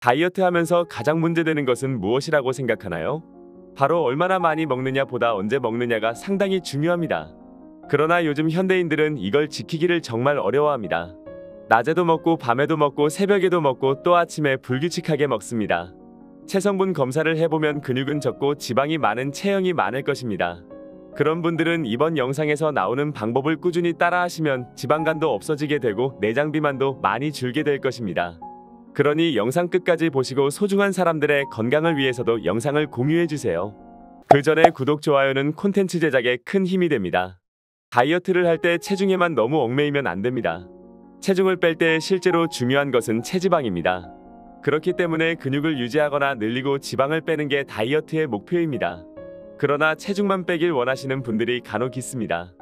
다이어트 하면서 가장 문제되는 것은 무엇이라고 생각하나요? 바로 얼마나 많이 먹느냐 보다 언제 먹느냐가 상당히 중요합니다. 그러나 요즘 현대인들은 이걸 지키기를 정말 어려워합니다. 낮에도 먹고 밤에도 먹고 새벽에도 먹고 또 아침에 불규칙하게 먹습니다. 체성분 검사를 해보면 근육은 적고 지방이 많은 체형이 많을 것입니다. 그런 분들은 이번 영상에서 나오는 방법을 꾸준히 따라하시면 지방간도 없어지게 되고 내장 비만도 많이 줄게 될 것입니다. 그러니 영상 끝까지 보시고 소중한 사람들의 건강을 위해서도 영상을 공유해주세요. 그 전에 구독, 좋아요는 콘텐츠 제작에 큰 힘이 됩니다. 다이어트를 할 때 체중에만 너무 얽매이면 안 됩니다. 체중을 뺄 때 실제로 중요한 것은 체지방입니다. 그렇기 때문에 근육을 유지하거나 늘리고 지방을 빼는 게 다이어트의 목표입니다. 그러나 체중만 빼길 원하시는 분들이 간혹 있습니다.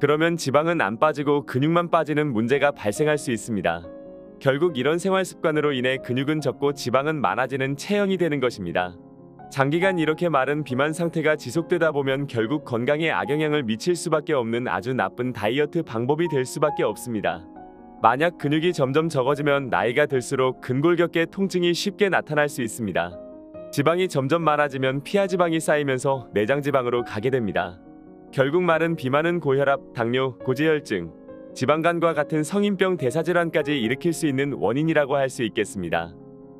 그러면 지방은 안 빠지고 근육만 빠지는 문제가 발생할 수 있습니다. 결국 이런 생활 습관으로 인해 근육은 적고 지방은 많아지는 체형이 되는 것입니다. 장기간 이렇게 마른 비만 상태가 지속되다 보면 결국 건강에 악영향을 미칠 수밖에 없는 아주 나쁜 다이어트 방법이 될 수밖에 없습니다. 만약 근육이 점점 적어지면 나이가 들수록 근골격계 통증이 쉽게 나타날 수 있습니다. 지방이 점점 많아지면 피하지방이 쌓이면서 내장지방으로 가게 됩니다. 결국 마른 비만은 고혈압, 당뇨, 고지혈증, 지방간과 같은 성인병 대사질환까지 일으킬 수 있는 원인이라고 할 수 있겠습니다.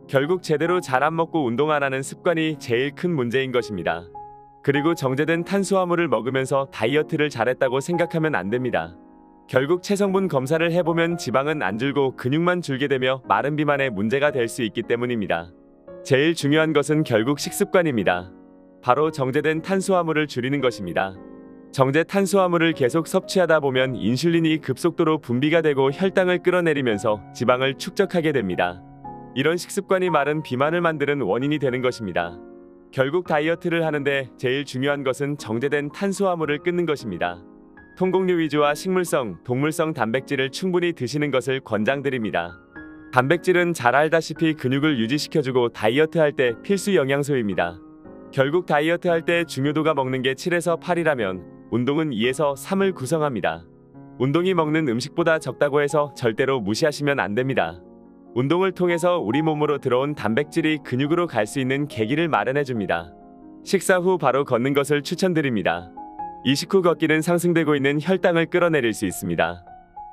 결국 제대로 잘 안 먹고 운동 안 하는 습관이 제일 큰 문제인 것입니다. 그리고 정제된 탄수화물을 먹으면서 다이어트를 잘했다고 생각하면 안 됩니다. 결국 체성분 검사를 해보면 지방은 안 줄고 근육만 줄게 되며 마른 비만에 문제가 될 수 있기 때문입니다. 제일 중요한 것은 결국 식습관입니다. 바로 정제된 탄수화물을 줄이는 것입니다. 정제 탄수화물을 계속 섭취하다 보면 인슐린이 급속도로 분비가 되고 혈당을 끌어내리면서 지방을 축적하게 됩니다. 이런 식습관이 마른 비만을 만드는 원인이 되는 것입니다. 결국 다이어트를 하는데 제일 중요한 것은 정제된 탄수화물을 끊는 것입니다. 통곡류 위주와 식물성, 동물성 단백질을 충분히 드시는 것을 권장드립니다. 단백질은 잘 알다시피 근육을 유지시켜주고 다이어트 할 때 필수 영양소입니다. 결국 다이어트 할 때 중요도가 먹는 게 7에서 8이라면 운동은 2에서 3을 구성합니다. 운동이 먹는 음식보다 적다고 해서 절대로 무시하시면 안 됩니다. 운동을 통해서 우리 몸으로 들어온 단백질이 근육으로 갈 수 있는 계기를 마련해줍니다. 식사 후 바로 걷는 것을 추천드립니다. 이 식후 걷기는 상승되고 있는 혈당을 끌어내릴 수 있습니다.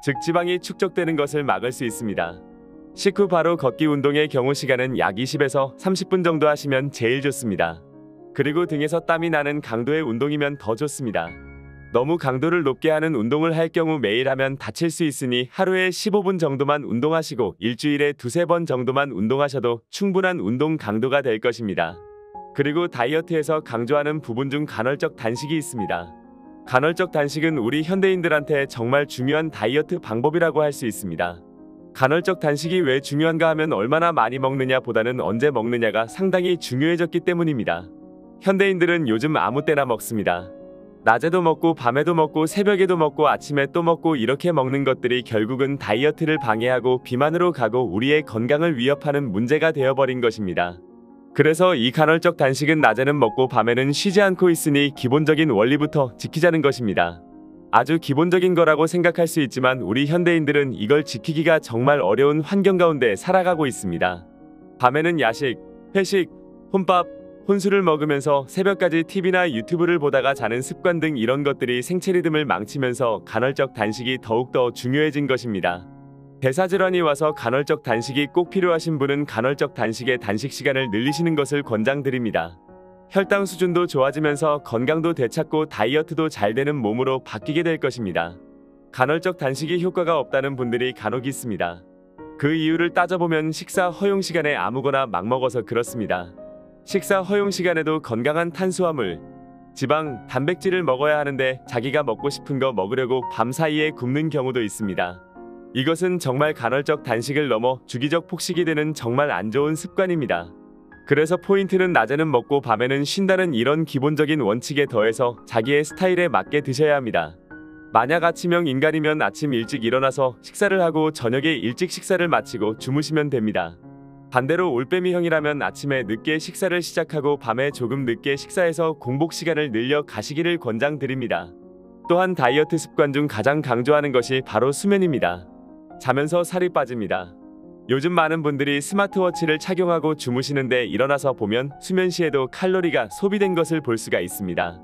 즉 지방이 축적되는 것을 막을 수 있습니다. 식후 바로 걷기 운동의 경우 시간은 약 20에서 30분 정도 하시면 제일 좋습니다. 그리고 등에서 땀이 나는 강도의 운동이면 더 좋습니다. 너무 강도를 높게 하는 운동을 할 경우 매일 하면 다칠 수 있으니 하루에 15분 정도만 운동하시고 일주일에 2~3번 정도만 운동하셔도 충분한 운동 강도가 될 것입니다. 그리고 다이어트에서 강조하는 부분 중 간헐적 단식이 있습니다. 간헐적 단식은 우리 현대인들한테 정말 중요한 다이어트 방법이라고 할 수 있습니다. 간헐적 단식이 왜 중요한가 하면 얼마나 많이 먹느냐 보다는 언제 먹느냐가 상당히 중요해졌기 때문입니다. 현대인들은 요즘 아무 때나 먹습니다. 낮에도 먹고 밤에도 먹고 새벽에도 먹고 아침에 또 먹고 이렇게 먹는 것들이 결국은 다이어트를 방해하고 비만으로 가고 우리의 건강을 위협하는 문제가 되어버린 것입니다. 그래서 이 간헐적 단식은 낮에는 먹고 밤에는 쉬지 않고 있으니 기본적인 원리부터 지키자는 것입니다. 아주 기본적인 거라고 생각할 수 있지만 우리 현대인들은 이걸 지키기가 정말 어려운 환경 가운데 살아가고 있습니다. 밤에는 야식, 회식, 혼밥, 혼술을 먹으면서 새벽까지 TV나 유튜브를 보다가 자는 습관 등 이런 것들이 생체 리듬을 망치면서 간헐적 단식이 더욱더 중요해진 것입니다. 대사질환이 와서 간헐적 단식이 꼭 필요하신 분은 간헐적 단식의 단식 시간을 늘리시는 것을 권장드립니다. 혈당 수준도 좋아지면서 건강도 되찾고 다이어트도 잘 되는 몸으로 바뀌게 될 것입니다. 간헐적 단식이 효과가 없다는 분들이 간혹 있습니다. 그 이유를 따져보면 식사 허용 시간에 아무거나 막 먹어서 그렇습니다. 식사 허용 시간에도 건강한 탄수화물, 지방, 단백질을 먹어야 하는데 자기가 먹고 싶은 거 먹으려고 밤 사이에 굶는 경우도 있습니다. 이것은 정말 간헐적 단식을 넘어 주기적 폭식이 되는 정말 안 좋은 습관입니다. 그래서 포인트는 낮에는 먹고 밤에는 쉰다는 이런 기본적인 원칙에 더해서 자기의 스타일에 맞게 드셔야 합니다. 만약 아침형 인간이면 아침 일찍 일어나서 식사를 하고 저녁에 일찍 식사를 마치고 주무시면 됩니다. 반대로 올빼미형이라면 아침에 늦게 식사를 시작하고 밤에 조금 늦게 식사해서 공복 시간을 늘려 가시기를 권장드립니다. 또한 다이어트 습관 중 가장 강조하는 것이 바로 수면입니다. 자면서 살이 빠집니다. 요즘 많은 분들이 스마트워치를 착용하고 주무시는데 일어나서 보면 수면 시에도 칼로리가 소비된 것을 볼 수가 있습니다.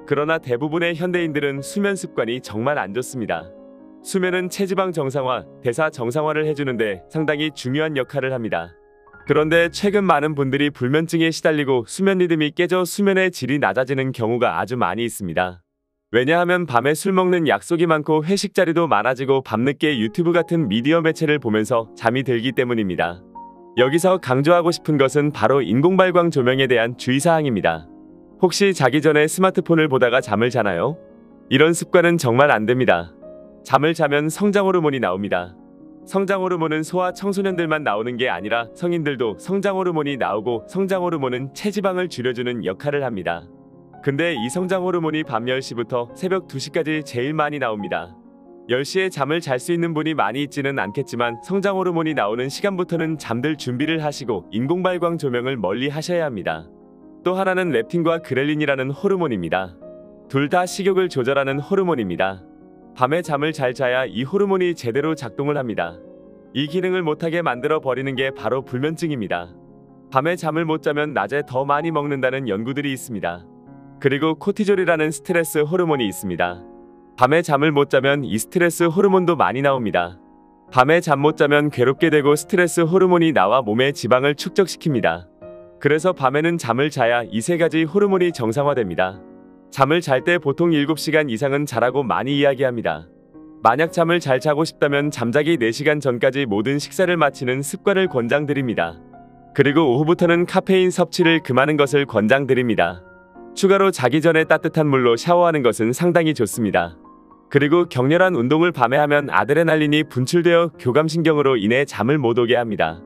그러나 대부분의 현대인들은 수면 습관이 정말 안 좋습니다. 수면은 체지방 정상화, 대사 정상화를 해주는데 상당히 중요한 역할을 합니다. 그런데 최근 많은 분들이 불면증에 시달리고 수면 리듬이 깨져 수면의 질이 낮아지는 경우가 아주 많이 있습니다. 왜냐하면 밤에 술 먹는 약속이 많고 회식 자리도 많아지고 밤늦게 유튜브 같은 미디어 매체를 보면서 잠이 들기 때문입니다. 여기서 강조하고 싶은 것은 바로 인공발광 조명에 대한 주의사항입니다. 혹시 자기 전에 스마트폰을 보다가 잠을 자나요? 이런 습관은 정말 안 됩니다. 잠을 자면 성장 호르몬이 나옵니다. 성장 호르몬은 소아 청소년들만 나오는 게 아니라 성인들도 성장 호르몬이 나오고 성장 호르몬은 체지방을 줄여주는 역할을 합니다. 근데 이 성장 호르몬이 밤 10시부터 새벽 2시까지 제일 많이 나옵니다. 10시에 잠을 잘 수 있는 분이 많이 있지는 않겠지만 성장 호르몬이 나오는 시간부터는 잠들 준비를 하시고 인공발광 조명을 멀리 하셔야 합니다. 또 하나는 렙틴과 그렐린이라는 호르몬입니다. 둘 다 식욕을 조절하는 호르몬입니다. 밤에 잠을 잘 자야 이 호르몬이 제대로 작동을 합니다. 이 기능을 못하게 만들어 버리는 게 바로 불면증입니다. 밤에 잠을 못 자면 낮에 더 많이 먹는다는 연구들이 있습니다. 그리고 코티졸이라는 스트레스 호르몬이 있습니다. 밤에 잠을 못 자면 이 스트레스 호르몬도 많이 나옵니다. 밤에 잠 못 자면 괴롭게 되고 스트레스 호르몬이 나와 몸의 지방을 축적시킵니다. 그래서 밤에는 잠을 자야 이 세 가지 호르몬이 정상화됩니다. 잠을 잘 때 보통 7시간 이상은 자라고 많이 이야기합니다. 만약 잠을 잘 자고 싶다면 잠자기 4시간 전까지 모든 식사를 마치는 습관을 권장드립니다. 그리고 오후부터는 카페인 섭취를 금하는 것을 권장드립니다. 추가로 자기 전에 따뜻한 물로 샤워하는 것은 상당히 좋습니다. 그리고 격렬한 운동을 밤에 하면 아드레날린이 분출되어 교감신경으로 인해 잠을 못 오게 합니다.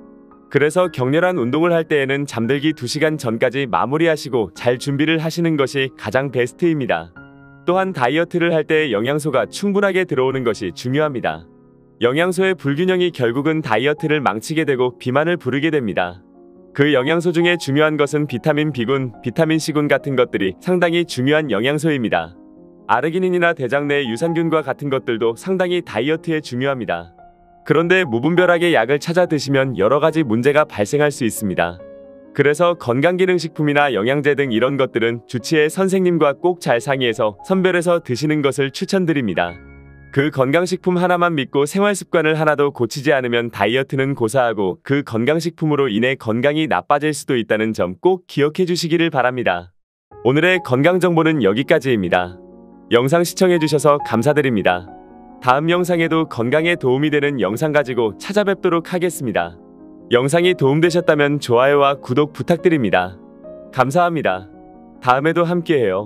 그래서 격렬한 운동을 할 때에는 잠들기 2시간 전까지 마무리하시고 잘 준비를 하시는 것이 가장 베스트입니다. 또한 다이어트를 할 때 영양소가 충분하게 들어오는 것이 중요합니다. 영양소의 불균형이 결국은 다이어트를 망치게 되고 비만을 부르게 됩니다. 그 영양소 중에 중요한 것은 비타민 B군, 비타민 C군 같은 것들이 상당히 중요한 영양소입니다. 아르기닌이나 대장 내 유산균과 같은 것들도 상당히 다이어트에 중요합니다. 그런데 무분별하게 약을 찾아 드시면 여러가지 문제가 발생할 수 있습니다. 그래서 건강기능식품이나 영양제 등 이런 것들은 주치의 선생님과 꼭 잘 상의해서 선별해서 드시는 것을 추천드립니다. 그 건강식품 하나만 믿고 생활습관을 하나도 고치지 않으면 다이어트는 고사하고 그 건강식품으로 인해 건강이 나빠질 수도 있다는 점 꼭 기억해 주시기를 바랍니다. 오늘의 건강정보는 여기까지입니다. 영상 시청해주셔서 감사드립니다. 다음 영상에도 건강에 도움이 되는 영상 가지고 찾아뵙도록 하겠습니다. 영상이 도움되셨다면 좋아요와 구독 부탁드립니다. 감사합니다. 다음에도 함께해요.